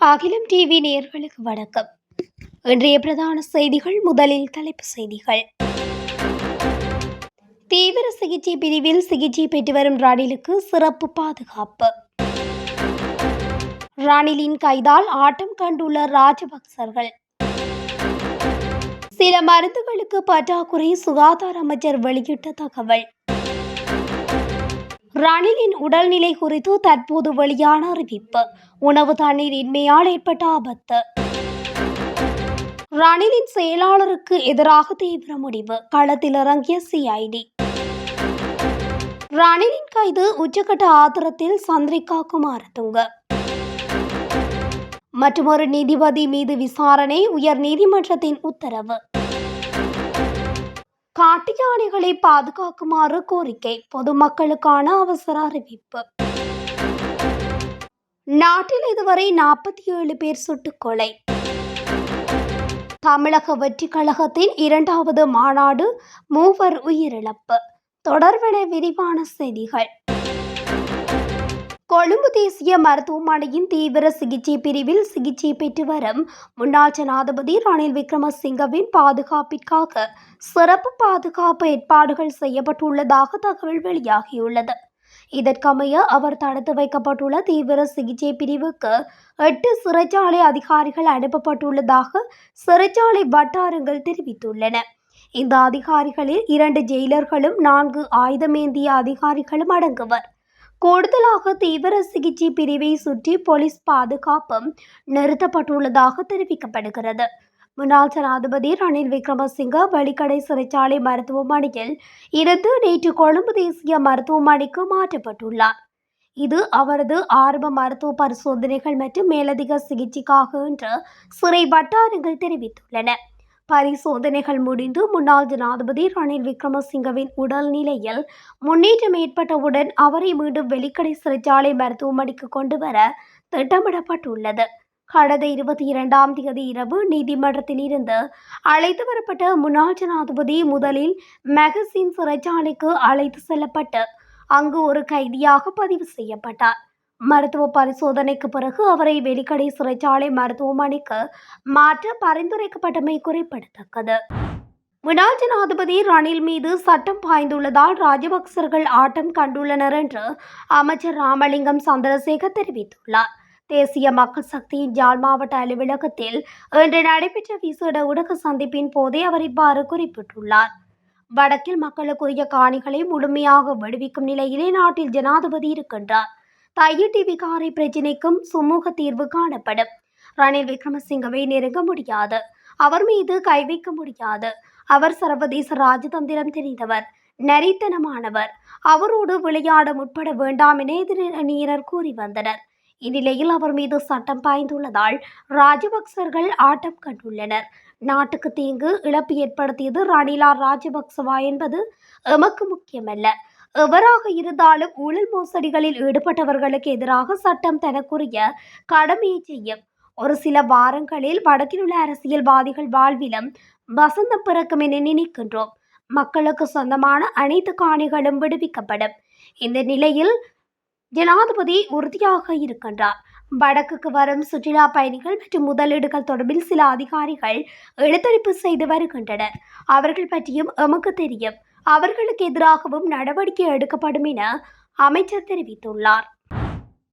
அகிலம் டிவி நேயர்களுக்கு வணக்கம். இன்றைய பிரதான செய்திகள். முதலில் தலைப்பு செய்திகள். தீவிர சிகிச்சை பிரிவில் சிகிச்சை பெற்று வரும் ரணிலுக்கு சிறப்பு பாதுகாப்பு. ரணிலின் கைதால் ஆட்டம் கண்டுள்ள ராஜபக்சர்கள். சில மருந்துகளுக்கு பற்றாக்குறை, சுகாதார அமைச்சர் வெளியிட்ட தகவல். ரணிலின் உடல்நிலை குறித்து தற்போது வெளியான அறிவிப்பு. உணவு தண்ணீர் இன்மையால் ஏற்பட்ட ஆபத்து. ரணிலின் செயலாளருக்கு எதிராக தீவிர முடிவு, களத்தில் இறங்கிய சிஐடி. ரணிலின் கைது உச்சகட்ட ஆத்திரத்தில் சந்திரிகா குமாரதுங்க. மற்றொரு நீதிபதி மீது விசாரணை, உயர் நீதிமன்றத்தின் உத்தரவு. காட்டு யானைகளை பாதுகாக்குமாறு கோரிக்கை, பொதுமக்களுக்கான அவசர அறிவிப்பு. நாட்டில் இதுவரை 47 பேர் சுட்டுக் கொலை. தமிழக வெற்றி கழகத்தின் 2வது மாநாடு, 3 உயிரிழப்பு. தொடர்பென விரிவான செய்திகள். கொழும்பு தேசிய மருத்துவமனையின் தீவிர சிகிச்சை பிரிவில் சிகிச்சை பெற்று வரும் முன்னாள் ஜனாதிபதி ரணில் விக்ரமசிங்கவின் பாதுகாப்பிற்காக சிறப்பு பாதுகாப்பு ஏற்பாடுகள் செய்யப்பட்டுள்ளதாக தகவல் வெளியாகியுள்ளது. இதற்கமைய அவர் தடுத்து வைக்கப்பட்டுள்ள தீவிர சிகிச்சை பிரிவுக்கு 8 சிறைச்சாலை அதிகாரிகள் அனுப்பப்பட்டுள்ளதாக சிறைச்சாலை வட்டாரங்கள் தெரிவித்துள்ளன. இந்த அதிகாரிகளில் 2 ஜெயிலர்களும் 4 ஆயுதமேந்திய அதிகாரிகளும் அடங்குவர். கூடுதலாக தீவிர சிகிச்சை பிரிவை சுற்றி போலீஸ் பாதுகாப்பும் நிறுத்தப்பட்டுள்ளதாக தெரிவிக்கப்படுகிறது. முன்னாள் ஜனாதிபதி ரணில் விக்ரமசிங்க வெலிக்கடை சிறைச்சாலை மருத்துவமனையில் இருந்து நேற்று கொழும்பு தேசிய மருத்துவமனைக்கு மாற்றப்பட்டுள்ளார். இது அவரது ஆரம்ப மருத்துவ பரிசோதனைகள் மற்றும் மேலதிக சிகிச்சைக்காக என்று சிறை வட்டாரங்கள் தெரிவித்துள்ளன. பரிசோதனைகள் முடிந்து முன்னாள் ஜனாதிபதி ரணில் விக்ரமசிங்கவின் உடல்நிலையில் முன்னேற்றம் ஏற்பட்டவுடன் அவரை மீண்டும் வெலிக்கடை சிறைச்சாலை மருத்துவமனைக்கு கொண்டு வர திட்டமிடப்பட்டுள்ளது. கடந்த 22ஆம் தேதி இரவு நீதிமன்றத்தில் இருந்து அழைத்து வரப்பட்ட முன்னாள் ஜனாதிபதி முதலில் மெகசின் சிறைச்சாலைக்கு அழைத்து செல்லப்பட்டு அங்கு ஒரு கைதியாக பதிவு செய்யப்பட்டார். மருத்துவ பரிசோதனைக்கு பிறகு அவரை வெலிக்கடை சிறைச்சாலை மருத்துவமனைக்கு மாற்ற பரிந்துரைக்கப்பட்டமை குறிப்பிடத்தக்கது. முன்னாள் ஜனாதிபதி ரணில் மீது சட்டம் பாய்ந்துள்ளதால் ராஜபக்சர்கள் ஆட்டம் கண்டுள்ளனர் என்று அமைச்சர் ராமலிங்கம் சந்திரசேகர் தெரிவித்துள்ளார். தேசிய மக்கள் சக்தியின் யாழ் மாவட்ட அலுவலகத்தில் இன்று நடைபெற்ற விசேட ஊடக சந்திப்பின் போதே அவர் இவ்வாறு குறிப்பிட்டுள்ளார். வடக்கில் மக்களுக்குரிய காணிகளை முழுமையாக விடுவிக்கும் நிலையிலே நாட்டில் ஜனாதிபதி இருக்கின்றார். தையிட்டி விகாரை பிரச்சினைக்கும் சுமூக தீர்வு காணப்படும். ரணில் விக்ரமசிங்கவை நெருங்க முடியாது, அவர் மீது கை வைக்க முடியாது. அவர் சர்வதேச ராஜதந்திரம் தெரிந்தவர், நரித்தனமானவர். அவரோடு விளையாட முற்பட வேண்டாம் என எதிரணியினர் கூறி வந்தனர். இந்நிலையில் அவர் மீது சட்டம் பாய்ந்துள்ளதால் ராஜபக்சர்கள் ஆட்டம் கண்டுள்ளனர். நாட்டுக்கு தீங்கு இழப்பு ஏற்படுத்தியது ரணிலா ராஜபக்சவா என்பது எமக்கு முக்கியமல்ல. எவராக இருந்தாலும் ஊழல் மோசடிகளில் ஈடுபட்டவர்களுக்கு எதிராக சட்டம் தனக்குரிய கடமையை செய்யும். ஒரு சில வாரங்களில் வடக்கில் உள்ள அரசியல்வாதிகள் வாழ்விலும் வசந்தம் பிறக்கும் என நினைக்கின்றோம். மக்களுக்கு சொந்தமான அனைத்து காணிகளும் விடுவிக்கப்படும். இந்த நிலையில் ஜனாதிபதி உறுதியாக இருக்கின்றார். வடக்குக்கு வரும் சுற்றுலா பயணிகள் மற்றும் முதலீடுகள் தொடர்பில் சில அதிகாரிகள் எழுத்தறிப்பு செய்து வருகின்றனர். அவர்கள் பற்றியும் எமக்கு தெரியும். அவர்களுக்கு எதிராகவும் நடவடிக்கை எடுக்கப்படும் என அமைச்சர் தெரிவித்துள்ளார்.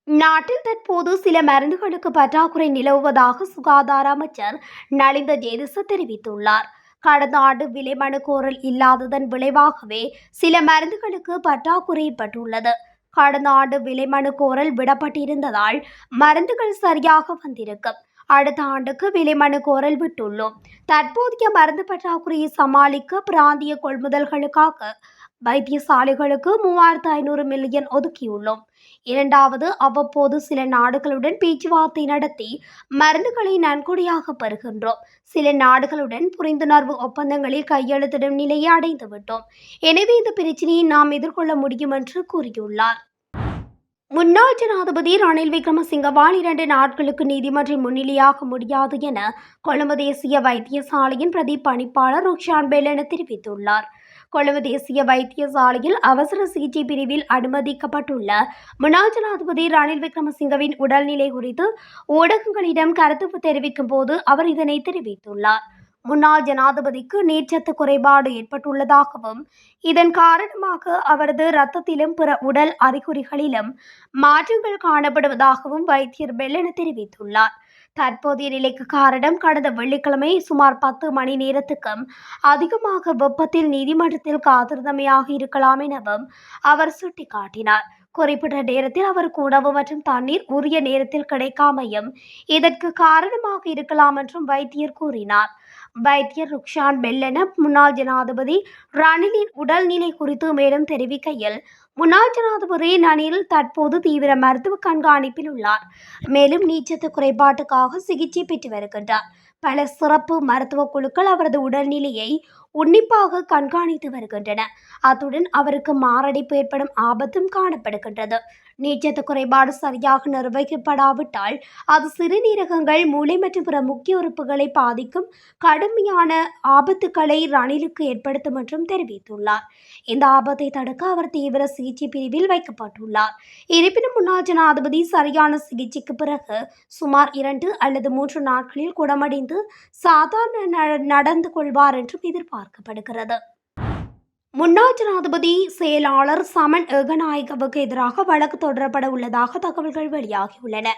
நாட்டில் தற்போது சில மருந்துகளுக்கு பற்றாக்குறை நிலவுவதாக சுகாதார அமைச்சர் நலிந்த ஜேதிச தெரிவித்துள்ளார். கடந்த ஆண்டு விலை மனு கோரல் இல்லாததன் விளைவாகவே சில மருந்துகளுக்கு பற்றாக்குறை ஏற்பட்டுள்ளது. கடந்த ஆண்டு விலை மனு கோரல் விடப்பட்டிருந்ததால் மருந்துகள் சரியாக வந்திருக்கும். அடுத்த ஆண்டுக்கு விலை மனு கோரல் விட்டுள்ளோம். தற்போதைய மருந்து பற்றாக்குறையை சமாளிக்க பிராந்திய கொள்முதல்களுக்காக வைத்தியசாலைகளுக்கு 3500 மில்லியன் ஒதுக்கியுள்ளோம். இரண்டாவது, அவ்வப்போது சில நாடுகளுடன் பேச்சுவார்த்தை நடத்தி மருந்துகளை நன்கொடையாக பெறுகின்றோம். சில நாடுகளுடன் புரிந்துணர்வு ஒப்பந்தங்களில் கையெழுத்திடும் நிலையை அடைந்துவிட்டோம். எனவே இந்த பிரச்சனையை நாம் எதிர்கொள்ள முடியும் என்று கூறியுள்ளார். முன்னாள் ஜனாதிபதி ரணில் விக்ரமசிங்கவால் 2 நாட்களுக்கு நீதிமன்றில் முன்னிலையாக முடியாது என கொழும்பு தேசிய வைத்தியசாலையின் பிரதி பணிப்பாளர் ருக்ஷான் பெலன தெரிவித்துள்ளார். கொழும்பு தேசிய வைத்தியசாலையில் அவசர சிகிச்சை பிரிவில் அனுமதிக்கப்பட்டுள்ள முன்னாள் ஜனாதிபதி ரணில் விக்ரமசிங்கவின் உடல்நிலை குறித்து ஊடகங்களிடம் கருத்து தெரிவிக்கும் போது அவர் இதனை தெரிவித்துள்ளார். முன்னாள் ஜனாதிபதிக்கு நீர்ச்சத்து குறைபாடு ஏற்பட்டுள்ளதாகவும் இதன் காரணமாக அவரது இரத்தத்திலும் பிற உடல் அறிகுறிகளிலும் மாற்றங்கள் காணப்படுவதாகவும் வைத்தியர் பெல்லன தெரிவித்துள்ளார். தற்போதைய நிலைக்கு காரணம் கடந்த வெள்ளிக்கிழமை சுமார் 10 மணி நேரத்துக்கும் அதிகமாக வெப்பத்தில் நீதிமன்றத்தில் காத்திருந்தமையாக இருக்கலாம் எனவும் அவர் சுட்டிக்காட்டினார். குறிப்பிட்ட நேரத்தில் அவருக்கு உணவு மற்றும் தண்ணீர் உரிய நேரத்தில் கிடைக்காமையும் இதற்கு காரணமாக இருக்கலாம் என்றும் வைத்தியர் கூறினார். வைத்தியர் ருக்ஷான் பெல்லன முன்னாள் ஜனாதிபதி ரணிலின் உடல்நிலை குறித்து மேலும் தெரிவிக்கையில், முன்னாள் ஜனாதிபதி ரணில் தற்போது தீவிர மருத்துவ கண்காணிப்பில் உள்ளார். மேலும் நீர்ச்சத்து குறைபாட்டுக்காக சிகிச்சை பெற்று வருகின்றார். பல சிறப்பு மருத்துவ குழுக்கள் அவரது உடல்நிலையை உன்னிப்பாக கண்காணித்து வருகின்றன. அத்துடன் அவருக்கு மாரடைப்பு ஏற்படும் ஆபத்தும் காணப்படுகின்றது. நீர்ச்சத்து குறைபாடு சரியாக நிர்வகிக்கப்படாவிட்டால் அது சிறுநீரகங்கள், மூளை மற்றும் பிற முக்கிய உறுப்புகளை பாதிக்கும் கடுமையான ஆபத்துக்களை ரணிலுக்கு ஏற்படுத்தும் என்றும் தெரிவித்துள்ளார். இந்த ஆபத்தை தடுக்க அவர் தீவிர சிகிச்சை பிரிவில் வைக்கப்பட்டுள்ளார். இருப்பினும் முன்னாள் ஜனாதிபதி சரியான சிகிச்சைக்கு பிறகு சுமார் 2 அல்லது 3 நாட்களில் குணமடைந்து சாதாரண நடந்து கொள்வார் என்றும் எதிர்பார்க்கப்படுகிறது. முன்னாள் ஜனாதிபதி செயலாளர் சமன் ஏகநாயகவுக்கு எதிராக வழக்கு தொடரப்பட உள்ளதாக தகவல்கள் வெளியாகியுள்ளன.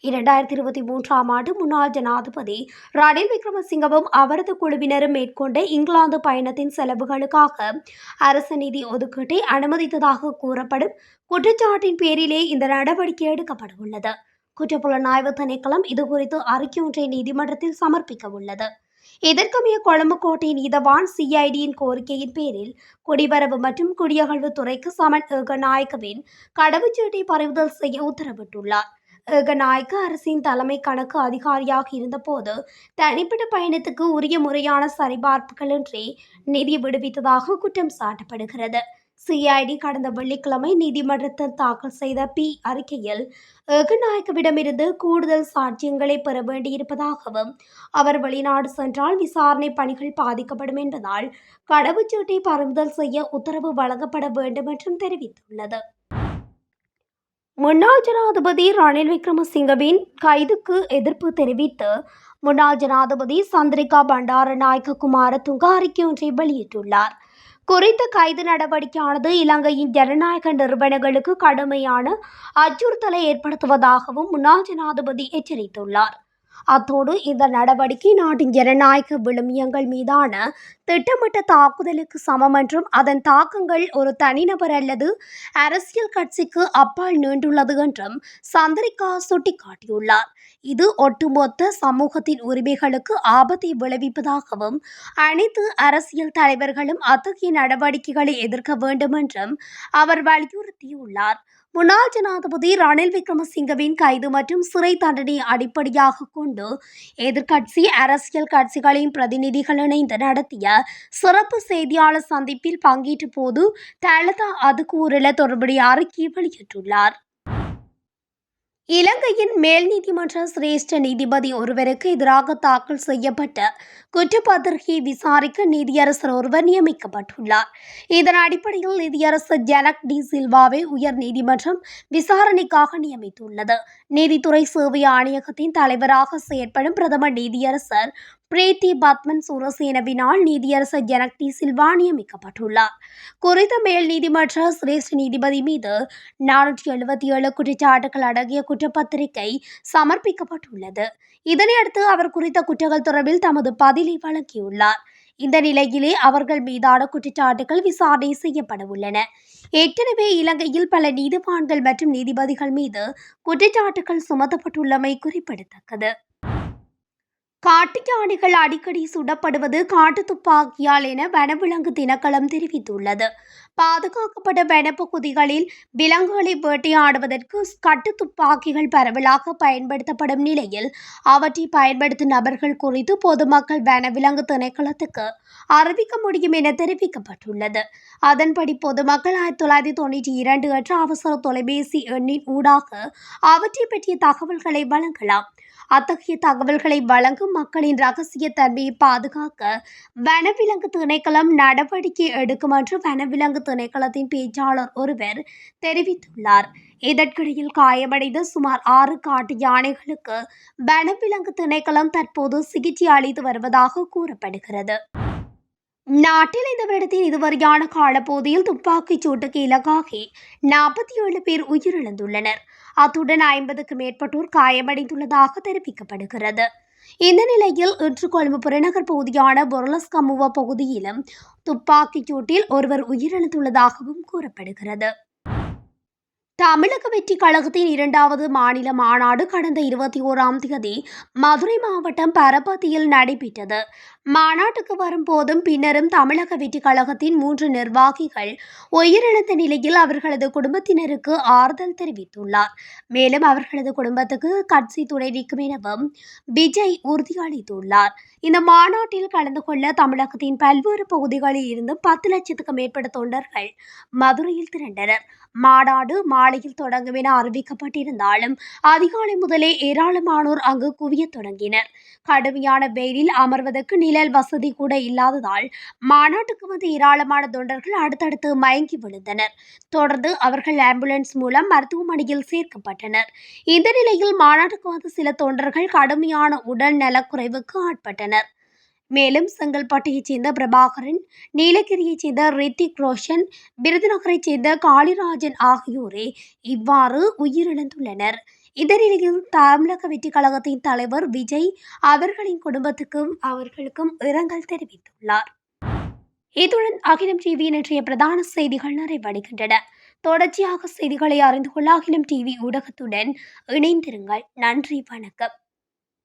2023ஆம் ஆண்டு முன்னாள் ஜனாதிபதி ரணில் விக்ரமசிங்கவும் அவரது குழுவினரும் மேற்கொண்ட இங்கிலாந்து பயணத்தின் செலவுகளுக்காக அரசு நிதி ஒதுக்கீட்டை அனுமதித்ததாக கூறப்படும் குற்றச்சாட்டின் பேரிலே இந்த நடவடிக்கை எடுக்கப்பட உள்ளது. குற்றப்புலனாய்வு திணைக்களம் இதுகுறித்து அறிக்கை ஒன்றை நீதிமன்றத்தில் சமர்ப்பிக்க உள்ளது. இதற்கமைய கொழும்பு கோட்டை நீதவான் சிஐடியின் கோரிக்கையின் பேரில் குடிவரவு மற்றும் குடியகழ்வு துறைக்கு சமன் ஏகநாயகவின் கடவுச்சீட்டை பறிமுதல் செய்ய உத்தரவிட்டுள்ளார். ஏகநாயக்க அரசின் தலைமை கணக்கு அதிகாரியாக இருந்தபோது தனிப்பட்ட பயணத்துக்கு உரிய முறையான சரிபார்ப்புகளின்றி நிதி விடுவித்ததாக குற்றம் சாட்டப்படுகிறது. சிஐடி கடந்த வெள்ளிக்கிழமை நீதிமன்றத்தில் தாக்கல் செய்த அறிக்கையில் ஏகநாயக்கவிடமிருந்து கூடுதல் சாட்சியங்களை பெற வேண்டியிருப்பதாகவும் அவர் வெளிநாடு சென்றால் விசாரணை பணிகள் பாதிக்கப்படும் என்பதால் கடவுச்சீட்டை பறிமுதல் செய்ய உத்தரவு வழங்கப்பட வேண்டும் என்றும் தெரிவித்துள்ளது. முன்னாள் ஜனாதிபதி ரணில் விக்ரமசிங்கவின் கைதுக்கு எதிர்ப்பு தெரிவித்து முன்னாள் ஜனாதிபதி சந்திரிகா பண்டாரநாயக்க குமாரதுங்க அறிக்கை ஒன்றை வெளியிட்டுள்ளார். குறித்த கைது நடவடிக்கையானது இலங்கையின் ஜனநாயக நிறுவனங்களுக்கு கடுமையான அச்சுறுத்தலை ஏற்படுத்துவதாகவும் முன்னாள் ஜனாதிபதி எச்சரித்துள்ளார். அத்தோடு இந்த நடவடிக்கை நாட்டின் ஜனநாயக விழுமியங்கள் மீதான திட்டமிட்ட தாக்குதலுக்கு சமம் என்றும் அதன் தாக்கங்கள் ஒரு தனிநபர் அல்லது அரசியல் கட்சிக்கு அப்பால் நீண்டுள்ளது என்றும் சந்திரிகா சுட்டிக்காட்டியுள்ளார். இது ஒட்டுமொத்த சமூகத்தின் உரிமைகளுக்கு ஆபத்தை விளைவிப்பதாகவும் அனைத்து அரசியல் தலைவர்களும் அத்தகைய நடவடிக்கைகளை எதிர்க்க வேண்டும் என்றும் அவர் வலியுறுத்தியுள்ளார். முன்னாள் ஜனாதிபதி ரணில் விக்ரமசிங்கவின் கைது மற்றும் சிறை தண்டனை அடிப்படையாக கொண்டு எதிர்க்கட்சி அரசியல் கட்சிகளின் பிரதிநிதிகள் இணைந்து நடத்திய சிறப்பு செய்தியாளர் சந்திப்பில் பங்கேற்ற போது தலதா அதுக்கூறல தொடர்புடைய அறிக்கையை வெளியிட்டுள்ளார். இலங்கையின் மேல் நீதிமன்ற சிரேஷ்ட நீதிபதி ஒருவருக்கு எதிராக தாக்கல் செய்யப்பட்ட குற்றப்பத்திரிகையை விசாரிக்க நீதியரசர் ஒருவர் நியமிக்கப்பட்டுள்ளார். இதன் அடிப்படையில் நீதியரசர் ஜனக் டி சில்வாவை உயர் நீதிமன்றம் விசாரணைக்காக நியமித்துள்ளது. நீதித்துறை சேவை ஆணையகத்தின் தலைவராக செயற்படும் பிரதம நீதியரசர் பிரீத்தி பத்மன் சூரசேனவினால் நீதியரசர் ஜனக் டி சில்வா நியமிக்கப்பட்டுள்ளார். குறித்த மேல் நீதிமன்ற சிரேஷ்ட நீதிபதி மீது 477 குற்றச்சாட்டுகள் அடங்கிய குற்றப்பத்திரிகை சமர்ப்பிக்கப்பட்டுள்ளது. இதனையடுத்து அவர் குறித்த குற்றங்கள் தொடர்பில் தமது பதிலை வழங்கியுள்ளார். இந்த நிலையிலே அவர்கள் மீதான குற்றச்சாட்டுகள் விசாரணை செய்யப்பட உள்ளன. ஏற்கனவே இலங்கையில் பல நீதிவான்கள் மற்றும் நீதிபதிகள் மீது குற்றச்சாட்டுகள் சுமத்தப்பட்டுள்ளமை குறிப்பிடத்தக்கது. காட்டு யானைகள் அடிக்கடி சுடப்படுவது காட்டு துப்பாக்கியால் என வனவிலங்கு திணைக்களம் தெரிவித்துள்ளது. பாதுகாக்கப்பட்ட வனப்பகுதிகளில் விலங்குகளை வேட்டையாடுவதற்கு கட்டு துப்பாக்கிகள் பரவலாக பயன்படுத்தப்படும் நிலையில் அவற்றை பயன்படுத்தும் நபர்கள் குறித்து பொதுமக்கள் வனவிலங்கு திணைக்களத்துக்கு அறிவிக்க முடியும் என தெரிவிக்கப்பட்டுள்ளது. அதன்படி பொதுமக்கள் 1992 என்ற அவசர தொலைபேசி எண்ணின் ஊடாக அவற்றை பற்றிய தகவல்களை வழங்கலாம். அத்தகைய தகவல்களை வழங்கும் மக்களின் ரகசிய தன்மையை பாதுகாக்க வனவிலங்கு திணைக்களம் நடவடிக்கை எடுக்கும் என்று வனவிலங்கு திணைக்களத்தின் பேச்சாளர் ஒருவர் தெரிவித்துள்ளார். இதற்கிடையில் காயமடைந்த சுமார் 6 காட்டு யானைகளுக்கு வனவிலங்கு திணைக்களம் தற்போது சிகிச்சை அளித்து வருவதாக கூறப்படுகிறது. நாட்டில் இந்த வருடத்தின் இதுவரையான காலப்பகுதியில் துப்பாக்கிச் சூட்டுக்கு இலக்காகி 47 பேர் உயிரிழந்துள்ளனர். அத்துடன் 50க்கும் மேற்பட்டோர் காயமடைந்துள்ளதாக தெரிவிக்கப்படுகிறது. இந்த நிலையில் இன்று கொழும்பு புறநகர் பகுதியான பொரலஸ்கமுவ பகுதியிலும் துப்பாக்கிச் சூட்டில் ஒருவர் உயிரிழந்துள்ளதாகவும் கூறப்படுகிறது. தமிழக வெற்றி கழகத்தின் 2வது மாநில மாநாடு கடந்த 21ஆம் தேதி மதுரை மாவட்டம் பரப்பத்தியில் நடைபெற்றது. மாநாட்டுக்கு வரும்போதும் பின்னரும் தமிழக வெற்றி கழகத்தின் 3 நிர்வாகிகள் உயிரிழந்த நிலையில் அவர்களது குடும்பத்தினருக்கு ஆறுதல் தெரிவித்துள்ளார். மேலும் அவர்களது குடும்பத்துக்கு கட்சி துணை நிற்கும் எனவும் விஜய் உறுதியளித்துள்ளார். இந்த மாநாட்டில் கலந்து கொள்ள தமிழகத்தின் பல்வேறு பகுதிகளில் இருந்து 10 லட்சத்துக்கும் மேற்பட்ட தொண்டர்கள் மதுரையில் திரண்டனர். மாநாடு மாலையில் தொடங்கும் என அறிவிக்கப்பட்டிருந்தாலும் அதிகாலை முதலே ஏராளமானோர் அங்கு குவியத் தொடங்கினர். கடுமையான வெயிலில் அமர்வதற்கு நிழல் வசதி கூட இல்லாததால் மாநாட்டுக்கு வந்த ஏராளமான தொண்டர்கள் அடுத்தடுத்து மயங்கி விழுந்தனர். தொடர்ந்து அவர்கள் ஆம்புலன்ஸ் மூலம் மருத்துவமனையில் சேர்க்கப்பட்டனர். இந்த நிலையில் மாநாட்டுக்கு வந்த சில தொண்டர்கள் கடுமையான உடல் நலக்குறைவுக்கு ஆட்பட்டனர். மேலும் செங்கல்பட்டையைச் சேர்ந்த பிரபாகரன், நீலகிரியைச் சேர்ந்த ரித்திக் ரோஷன், விருதுநகரைச் சேர்ந்த காளிராஜன் ஆகியோரே இவ்வாறு உயிரிழந்துள்ளனர். இந்த நிலையில் தமிழக வெற்றி கழகத்தின் தலைவர் விஜய் அவர்களின் அவர்களுக்கும் இரங்கல் தெரிவித்துள்ளார். இத்துடன் அகிலம் டிவியின் இன்றைய பிரதான செய்திகள் நிறைவடைகின்றன. தொடர்ச்சியாக செய்திகளை அறிந்து கொள்ள அகிலம் டிவி ஊடகத்துடன் இணைந்திருங்கள். நன்றி, வணக்கம்.